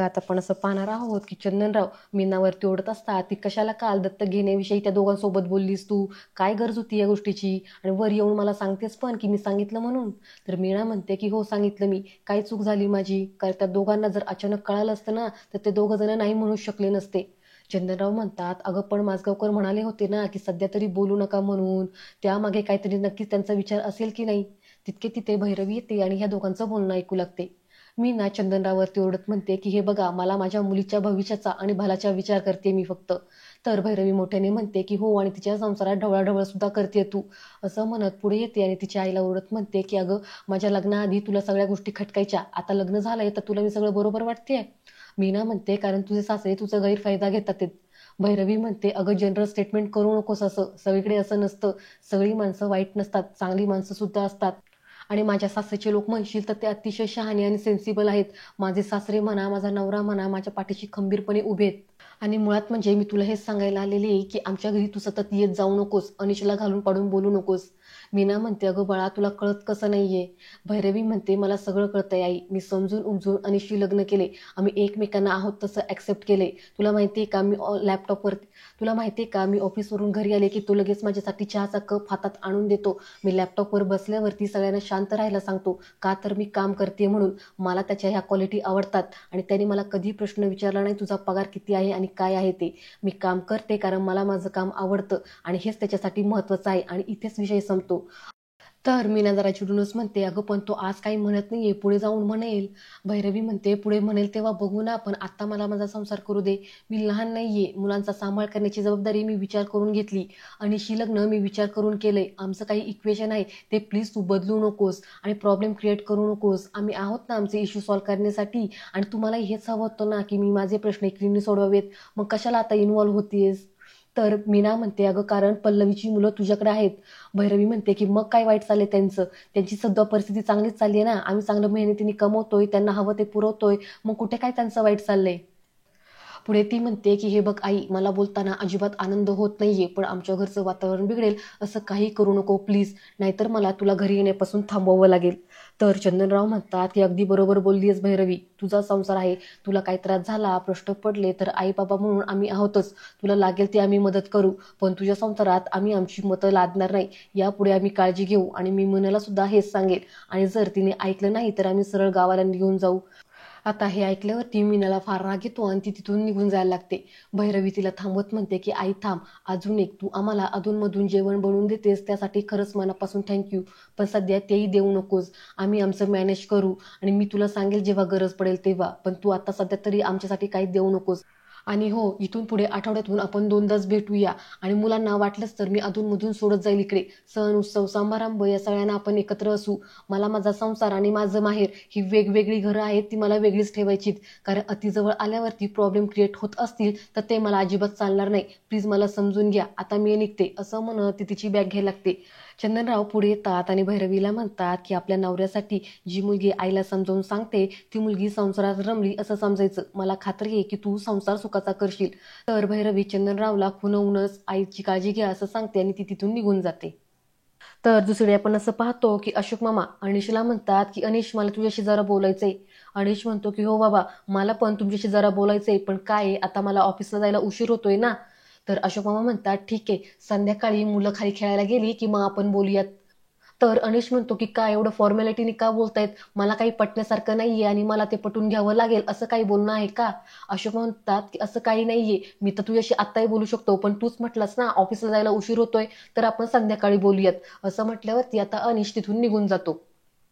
आता आपण असं पाहणार आहोत की चंदनराव मीनावरती ओढत असतात ती कशाला काल दत्तक घेण्याविषयी त्या दोघांसोबत बोललीस तू, काय गरज होती या गोष्टीची, आणि वर येऊन मला सांगतेस पण की मी सांगितलं म्हणून. तर मीना म्हणते की हो सांगितलं मी, काय चूक झाली माझी, कारण त्या दोघांना जर अचानक कळालं असतं ना तर ते दोघं जण नाही म्हणू शकले नसते. चंदनराव म्हणतात अगं पण माझगावकर म्हणाले होते ना की सध्या तरी बोलू नका म्हणून, त्यामागे काहीतरी नक्कीच त्यांचा विचार असेल की नाही. तितके तिथे भैरवी येते आणि ह्या दोघांचं बोलणं ऐकू लागते. मी ना चंदनरावरती ओरडत म्हणते की हे बघा मला माझ्या मुलीच्या भविष्याचा आणि भल्याचा विचार करते मी फक्त. तर भैरवी मोठ्याने म्हणते की हो आणि तिच्या संसारात ढवळाढवळ सुद्धा करते तू. असं म्हणत पुढे येते आणि तिच्या आईला ओरडत म्हणते की अगं माझ्या लग्नाआधी तुला सगळ्या गोष्टी खटकायच्या, आता लग्न झालंय तर तुला मी सगळं बरोबर वाटतेय. मीना म्हणते कारण तुझे सासरे तुझा गैरफायदा घेतात ते. भैरवी म्हणते अगं जनरल स्टेटमेंट करू नकोस, असं सगळीकडे असं नसतं, सगळी माणसं वाईट नसतात, चांगली माणसं सुद्धा असतात. आणि माझ्या सासरेचे लोक म्हणशील तर ते अतिशय शहाणे आणि सेन्सिबल आहेत. माझे सासरे म्हणा, माझा नवरा म्हणा, माझ्या पाठीशी खंबीरपणे उभे आहेत. आणि मुळात म्हणजे मी तुला हेच सांगायला आलेली आहे की आमच्या घरी तू सतत येत जाऊ नकोस, अनिशला घालून पाडून बोलू नकोस. मीना म्हणते अगं बाळा तुला कळत कसं नाहीये. भैरवी म्हणते मला सगळं कळतंय आई, मी समजून उमजून अनिशशी लग्न केले, आम्ही एकमेकांना आहोत तसं ऍक्सेप्ट केले. तुला माहितीये का मी लॅपटॉपवर तुला माहितीये का मी ऑफिसवरून घरी आले की तो लगेच माझ्यासाठी चहाचा कप हातात आणून देतो. मी लॅपटॉपवर बसल्यावरती सगळ्यांना शांत राहायला सांगतो, का तर मी काम करते म्हणून. मला त्याच्या ह्या क्वालिटी आवडतात आणि त्याने मला कधी प्रश्न विचारला नाही तुझा पगार किती आहे आणि काय आहे ते. मी काम करते कारण मला माझं काम आवडतं आणि हेच त्याच्यासाठी महत्त्वाचं आहे आणि इथेच विषय संपतो. तर मीना जरा चिडूनच म्हणते अगं पण तो आज काही म्हणत नाहीये, पुढे जाऊन म्हणेल. भैरवी म्हणते पुढे म्हणेल तेव्हा बघू ना, पण आता मला माझा संसार करू दे. मी लहान नाहीये, मुलांचा सांभाळ करण्याची जबाबदारी मी विचार करून घेतली आणि शी लग्न मी विचार करून केलंय. आमचं काही इक्वेशन आहे ते प्लीज तू बदलू नकोस आणि प्रॉब्लेम क्रिएट करू नकोस. आम्ही आहोत ना आमचे इश्यू सॉल्व्ह करण्यासाठी आणि तुम्हालाही हेच हवं होतं ना की मी माझे प्रश्न एकटीने सोडवावेत, मग कशाला आता इन्व्हॉल्व्ह होतीयस. तर मीना म्हणते अगं कारण पल्लवीची मुलं तुझ्याकडे आहेत. भैरवी म्हणते की मग काय वाईट चाललंय त्यांचं, त्यांची सध्या परिस्थिती चांगलीच चालली आहे ना, आम्ही चांगलं मेहनतीने कमवतोय, त्यांना हवं ते पुरवतोय, मग कुठे काय त्यांचं वाईट चाललंय. पुढे ती म्हणते की हे बघ आई मला बोलताना अजिबात आनंद होत नाहीये, पण आमच्या घरचं वातावरण बिघडेल असं काही करू नको प्लीज, नाहीतर मला तुला घरी येण्यापासून थांबवावं लागेल. तर चंदनराव म्हणतात की अगदी बरोबर बोललीस भैरवी, तुझा संसार आहे, तुला काही त्रास झाला प्रश्न पडले तर आई बाबा म्हणून आम्ही आहोतच, तुला लागेल ते आम्ही मदत करू, पण तुझ्या संसारात आम्ही आमची मतं लादणार नाही, यापुढे आम्ही काळजी घेऊ. आणि मी मुलाला सुद्धा हेच सांगेल आणि जर तिने ऐकलं नाही तर आम्ही सरळ गावाला निघून जाऊ. आता हे ऐकल्यावरती मीनाला फार राग येतो आणि ती तिथून निघून जायला लागते. भैरवी तिला थांबवत म्हणते की आई थांब, अजून एक, तू आम्हाला अधूनमधून जेवण बनवून देतेस त्यासाठी खरंच मनापासून थँक्यू, पण सध्या तेही देऊ नकोस, आम्ही आमचं मॅनेज करू आणि मी तुला सांगेल जेव्हा गरज पडेल तेव्हा, पण तू आता सध्या तरी आमच्यासाठी काही देऊ नकोस. आणि हो इथून पुढे आठवड्यातून आपण 2दाच भेटूया आणि मुलांना वाटलंच तर मी अधूनमधून सोडत जाईल इकडे, सण उत्सव समारंभ या सगळ्यांना आपण एकत्र असू. मला माझा संसार आणि माझं माहेर ही वेगवेगळी घरं आहेत ती मला वेगळीच ठेवायचीत, कारण अतिजवळ आल्यावरती प्रॉब्लेम क्रिएट होत असतील तर ते मला अजिबात चालणार नाही, प्लीज मला समजून घ्या, आता मी निघते. असं म्हणत ती तिची बॅग घ्यायला लागते. चंदनराव पुढे येतात आणि भैरवीला म्हणतात की आपल्या नवऱ्यासाठी जी मुलगी आईला समजावून सांगते ती मुलगी संसारात रमली असं समजायचं, मला खात्री आहे की तू संसार सुखाचा करशील. तर भैरवी चंदनरावला खुणवूनच आईची काळजी घ्या असं सांगते आणि ती तिथून निघून जाते. तर दुसरीकडे आपण असं पाहतो की अशोक मामा अनिशला म्हणतात की अनिश मला तुझ्याशी जरा बोलायचंय. अनिश म्हणतो की हो बाबा मला पण तुमच्याशी जरा बोलायचंय, पण काय आहे आता मला ऑफिसला जायला उशीर होतोय ना. तर अशोक मामा म्हणतात ठीक आहे, संध्याकाळी मुलं खाली खेळायला गेली की मग आपण बोलूयात. तर अनिश म्हणतो की काय एवढं फॉर्मॅलिटीने का बोलतायत, मला काही पटण्यासारखं नाहीये आणि मला ते पटून घ्यावं लागेल असं काही बोलणं आहे का. अशोक म्हणतात की असं काही नाहीये, मी तर तुझ्याशी आत्ताही बोलू शकतो, पण तूच म्हटलंस ना ऑफिसला जायला उशीर होतोय तर आपण संध्याकाळी बोलूयात. असं म्हटल्यावरती आता अनिश तिथून निघून जातो.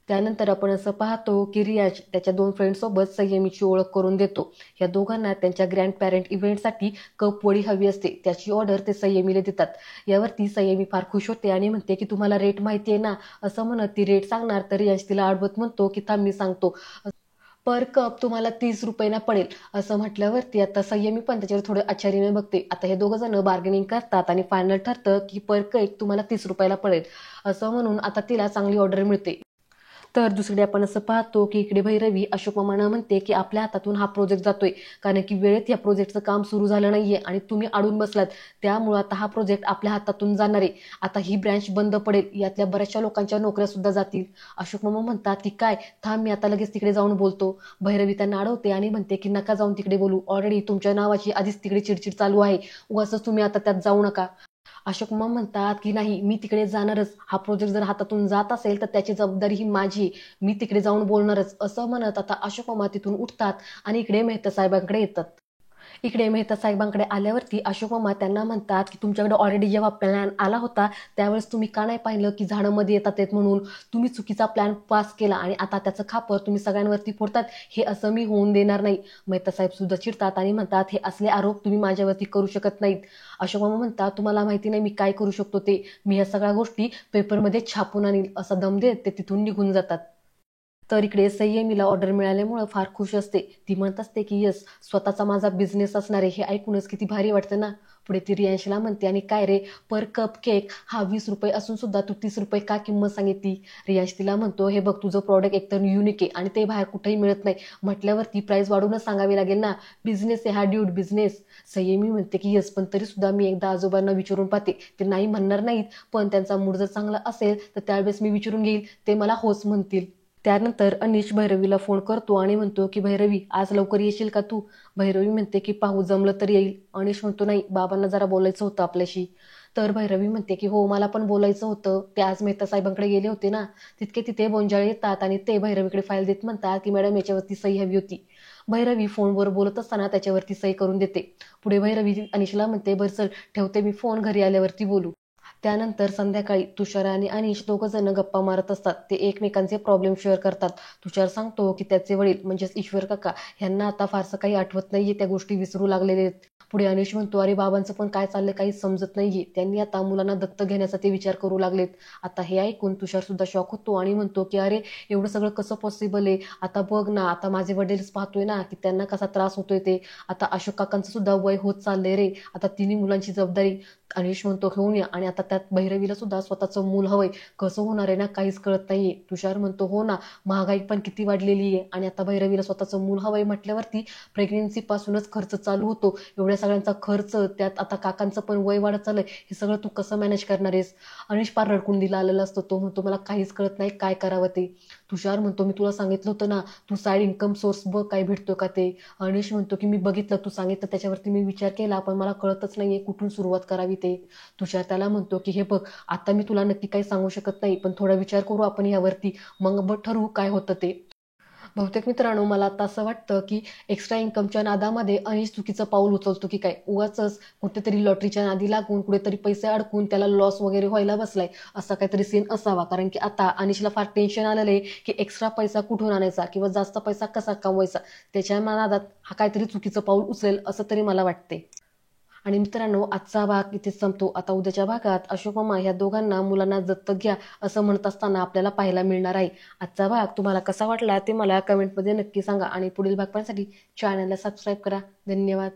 त्यानंतर आपण असं पाहतो की रियाज त्याच्या 2 फ्रेंडसोबत संयमीची ओळख करून देतो. या दोघांना त्यांच्या ग्रँड पॅरेंट इव्हेंटसाठी कपवडी हवी असते, त्याची ऑर्डर ते संयमीला देतात. यावरती संयमी फार खुश होते आणि म्हणते की तुम्हाला रेट माहिती आहे ना. असं म्हणत ती रेट सांगणार तर रियाज तिला अडवत म्हणतो की थांब मी सांगतो, पर कप तुम्हाला 30 रुपयांना पडेल. असं म्हटल्यावरती आता संयमी पण त्याच्यावर थोडं आश्चर्याने बघते. आता हे दोघं जण बार्गेनिंग करतात आणि फायनल ठरतं की पर केक तुम्हाला 30 रुपयाला पडेल. असं म्हणून आता तिला चांगली ऑर्डर मिळते. तर दुसरीकडे आपण असं पाहतो की इकडे भैरवी अशोक मामांना म्हणते की आपल्या हातातून हा प्रोजेक्ट जातोय, कारण की वेळेत या प्रोजेक्टचं काम सुरू झालं नाहीये आणि तुम्ही अडून बसलात, त्यामुळं आता हा प्रोजेक्ट आपल्या हातातून जाणार आहे. आता ही ब्रँच बंद पडेल, यातल्या बऱ्याचशा लोकांच्या नोकऱ्या सुद्धा जातील. अशोक मामा म्हणतात की काय, थांब मी आता लगेच तिकडे जाऊन बोलतो. भैरवी त्यांना अडवते आणि म्हणते की नका जाऊन तिकडे बोलू, ऑलरेडी तुमच्या नावाची आधीच तिकडे चिडचिड चालू आहे, उगाचच तुम्ही आता त्यात जाऊ नका. अशोक मामा म्हणतात की नाही, मी तिकडे जाणारच, हा प्रोजेक्ट जर हातातून जात असेल तर त्याची जबाबदारी ही माझी आहे. मी तिकडे जाऊन बोलणारच, असं म्हणत आता अशोक मामा तिथून उठतात आणि इकडे मेहता साहेबांकडे येतात. इकडे मेहता साहेबांकडे आल्यावरती अशोक मामा त्यांना म्हणतात की तुमच्याकडे ऑलरेडी जेव्हा प्लॅन आला होता त्यावेळेस तुम्ही का नाही पाहिलं की झाडं मध्ये येतात म्हणून, तुम्ही चुकीचा प्लॅन पास केला आणि आता त्याचं खापर तुम्ही सगळ्यांवरती फोडतात, हे असं मी होऊन देणार नाही. मेहता साहेब सुद्धा चिडतात आणि म्हणतात हे असले आरोप तुम्ही माझ्यावरती करू शकत नाहीत. अशोक मामा म्हणतात तुम्हाला माहिती नाही मी काय करू शकतो ते, मी या सगळ्या गोष्टी पेपरमध्ये छापून आणील, असा दम देत ते तिथून निघून जातात. तर इकडे संयमीला ऑर्डर मिळाल्यामुळं फार खुश असते. ती म्हणत असते की यस, स्वतःचा माझा बिझनेस असणार आहे, हे ऐकूनच किती भारी वाटतं ना. पुढे ती रियांशला म्हणते आणि काय रे, पर कप केक हा 20 रुपये असून सुद्धा तू 30 रुपये का किंमत सांगितली. रियांश तिला म्हणतो हे बघ, तुझं प्रॉडक्ट एकतर युनिक आहे आणि ते बाहेर कुठेही मिळत नाही, म्हटल्यावरती प्राइस वाढूनच सांगावी लागेल ना, बिझनेस आहे हा ड्यूड, बिझनेस. संयमी म्हणते की यस, पण तरी सुद्धा मी एकदा आजोबांना विचारून पाहते, ते नाही म्हणणार नाहीत, पण त्यांचा मूड जर चांगला असेल तर त्यावेळेस मी विचारून घेईल, ते मला होच म्हणतील. त्यानंतर अनिश भैरवीला फोन करतो आणि म्हणतो की भैरवी आज लवकर येशील का तू. भैरवी म्हणते की पाहू, जमलं तर येईल. अनिश म्हणतो नाही, बाबांना जरा बोलायचं होतं आपल्याशी. तर भैरवी म्हणते की हो, मला पण बोलायचं होतं, ते आज मेहता साहेबांकडे गेले होते ना. तितके तिथे बोंजाळे येतात आणि ते भैरवीकडे फाईल देत म्हणतात की मॅडम याच्यावरती सही हवी होती. भैरवी फोनवर बोलत असताना त्याच्यावरती सही करून देते. पुढे भैरवी अनिशला म्हणते बरं चल, ठेवते मी फोन, घरी आल्यावरती बोलू. त्यानंतर संध्याकाळी तुषार आणि अनिश दोघं जण गप्पा मारत असतात. ते एकमेकांचे प्रॉब्लेम शेअर करतात. तुषार सांगतो की त्याचे वडील म्हणजेच ईश्वर काका ह्यांना आता फारसं काही आठवत नाहीये, त्या गोष्टी विसरू लागलेले आहेत. पुढे अनिश म्हणतो अरे बाबांचं पण काय चाललंय काही समजत नाहीये, त्यांनी आता मुलांना दत्तक घेण्याचा ते विचार करू लागलेत. आता हे ऐकून तुषार सुद्धा शॉक होतो आणि म्हणतो की अरे एवढं सगळं कसं पॉसिबल आहे, आता बघ ना, आता माझे वडीलच पाहतोय ना की त्यांना कसा त्रास होतोय ते, आता अशोक काकांचं सुद्धा वय होत चाललंय रे, आता तिन्ही मुलांची जबाबदारी अनिश म्हणतो घेऊन या, आणि आता त्यात भैरवीला सुद्धा स्वतःचं मूल हवंय, कसं होणार आहे ना, काहीच कळत नाहीये. तुषार म्हणतो हो ना, महागाई पण किती वाढलेली आहे आणि आता भैरवीला स्वतःचं मूल हवंय म्हटल्यावरती प्रेग्नेन्सी पासूनच खर्च चालू होतो, एवढ्या सगळ्यांचा खर्च, त्यात आता काकांचं पण वय वाढत चाललंय, हे सगळं तू कसं मॅनेज करणार आहेस. अनिश पार रडकून दिला आलेला असतो. तो म्हणतो मला काहीच कळत नाही काय करावं ते. तुषार म्हणतो मी तुला सांगितलं होतं ना, तू साईड इन्कम सोर्स बघ काय भेटतो का ते. अनिश म्हणतो की मी बघितलं, तू सांगितलं त्याच्यावरती मी विचार केला, पण मला कळतच नाहीये कुठून सुरुवात करावी ते. तुषार त्याला म्हणतो की हे बघ, आता मी तुला नक्की काही सांगू शकत नाही, पण थोडा विचार करू आपण यावरती, मग बघ ठरवू काय होतं ते. बहुतेक मित्रांनो, मला आता असं वाटतं की एक्स्ट्रा इन्कमच्या नादामध्ये अनिश चुकीचं पाऊल उचलतो की काय, उगाच कुठेतरी लॉटरीच्या नादी लागून कुठेतरी पैसे अडकून त्याला लॉस वगैरे व्हायला बसलाय, असा काहीतरी सीन असावा. कारण की आता अनिशला फार टेन्शन आलेलं आहे की एक्स्ट्रा पैसा कुठून आणायचा किंवा जास्त पैसा कसा कमवायचा, त्याच्या नादात हा काहीतरी चुकीचं पाऊल उचलेल असं तरी मला वाटते. आणि मित्रांनो, आजचा भाग इथेच संपतो. आता उद्याच्या भागात अशोक मामा ह्या दोघांना मुलांना दत्तक घ्या असं म्हणत असताना आपल्याला पाहायला मिळणार आहे. आजचा भाग तुम्हाला कसा वाटला ते मला कमेंटमध्ये नक्की सांगा आणि पुढील भाग पाहण्यासाठी चॅनलला सबस्क्राईब करा. धन्यवाद.